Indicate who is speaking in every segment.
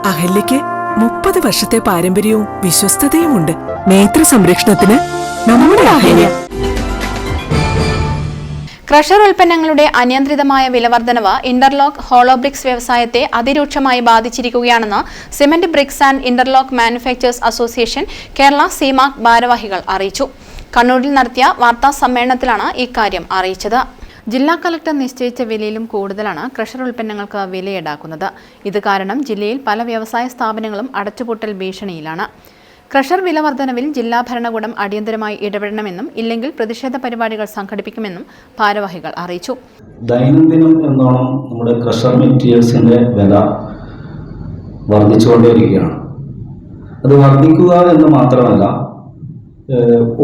Speaker 1: അഹല്യയ്ക്ക് 30 വർഷത്തെ പാരമ്പര്യവും വിശ്വസ്തതയുമുണ്ട്. നേത്ര സംരക്ഷണത്തിന് നമ്മുടെ അഹല്യ.
Speaker 2: ക്രഷർ ഉൽപ്പന്നങ്ങളുടെ അനിയന്ത്രിതമായ വിലവർദ്ധനവ് ഇന്റർലോക്ക് ഹോളോബ്രിക്സ് വ്യവസായത്തെ അതിരൂക്ഷമായി ബാധിച്ചിരിക്കുകയാണെന്ന് cement bricks and interlock manufacturers association Kerala സീമാക് ഭാരവാഹികൾ അറിയിച്ചു. കണ്ണൂരിൽ നടത്തിയ വാർത്താ സമ്മേളനത്തിലാണ് ഇക്കാര്യം അറിയിച്ചത്. ജില്ലാ കളക്ടർ നിശ്ചയിച്ച വിലയിലും കൂടുതലാണ് ക്രഷർ ഉൽപ്പന്നങ്ങൾക്ക് വില ഈടാക്കുന്നത്. ഇത് കാരണം ജില്ലയിൽ പല വ്യവസായ സ്ഥാപനങ്ങളും അടച്ചുപൂട്ടൽ ഭീഷണിയിലാണ്. ക്രഷർ വില വർധനവിൽ ജില്ലാ ഭരണകൂടം അടിയന്തരമായി ഇടപെടണമെന്നും ഇല്ലെങ്കിൽ പ്രതിഷേധ പരിപാടികൾ സംഘടിപ്പിക്കുമെന്നും ഭാരവാഹികൾ അറിയിച്ചു.
Speaker 3: ദൈനംദിനം എന്നോണം നമ്മുടെ ക്രഷർ മെറ്റീരിയൽസിന്റെ വില വർദ്ധിച്ചുകൊണ്ടേയിരിക്കുകയാണ്. അത് വർദ്ധിക്കുക എന്ന് മാത്രമല്ല,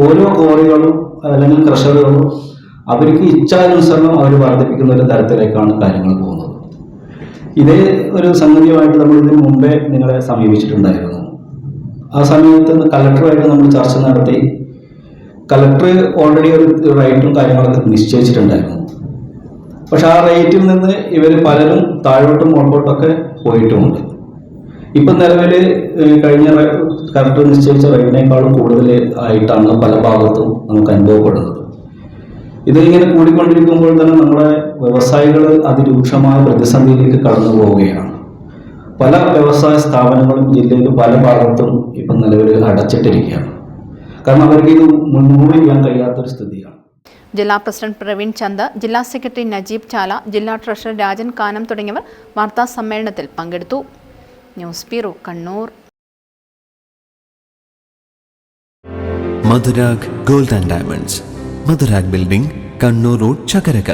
Speaker 3: ഓരോ ക്വാറികളും അല്ലെങ്കിൽ ക്രഷറുകളും അവർക്ക് ഇച്ഛാനുസരണം അവർ വർദ്ധിപ്പിക്കുന്ന ഒരു തരത്തിലേക്കാണ് കാര്യങ്ങൾ പോകുന്നത്. ഇതേ ഒരു സംഗതിയുമായിട്ട് നമ്മൾ ഇതിനു മുമ്പേ നിങ്ങളെ സമീപിച്ചിട്ടുണ്ടായിരുന്നു. ആ സമയത്ത് കലക്ടറുമായിട്ട് നമ്മൾ ചർച്ച നടത്തി. കലക്ടർ ഓൾറെഡി ഒരു റേറ്റും കാര്യങ്ങളൊക്കെ നിശ്ചയിച്ചിട്ടുണ്ടായിരുന്നു. പക്ഷെ ആ റേറ്റിൽ നിന്ന് ഇവർ പലരും താഴോട്ടും മുമ്പോട്ടൊക്കെ പോയിട്ടുമുണ്ട്. ഇപ്പം നിലവിൽ കഴിഞ്ഞ കലക്ടർ നിശ്ചയിച്ച റേറ്റിനേക്കാളും കൂടുതൽ ആയിട്ടാണ് പല ഭാഗത്തും നമുക്ക് അനുഭവപ്പെടുന്നത്. ഇതിങ്ങനെ കൂടിക്കൊണ്ടിരിക്കുമ്പോൾ തന്നെ നമ്മുടെ വ്യവസായികൾ അതിരൂക്ഷമായ പ്രതിസന്ധിയിലേക്ക് കടന്നു പോവുകയാണ്. പല വ്യവസായ സ്ഥാപനങ്ങളും ജില്ലയിൽ പല ഭാഗത്തും ഇപ്പം നിലവിൽ അടച്ചിട്ടിരിക്കുകയാണ്. കാരണം അവർക്ക് ഇത് മുൻകൂർ ചെയ്യാൻ കഴിയാത്തൊരു സ്ഥിതിയാണ്.
Speaker 2: ജില്ലാ പ്രസിഡന്റ് പ്രവീൺ ചന്ദ്, ജില്ലാ സെക്രട്ടറി നജീബ് ചാല, ജില്ലാ ട്രഷറർ രാജൻ കാനം തുടങ്ങിയവർ വാർത്താ സമ്മേളനത്തിൽ പങ്കെടുത്തു. News bureau, Kannur.
Speaker 4: Madhurag gold and diamonds, Madhurag building, Kannur road, Chakkarakal.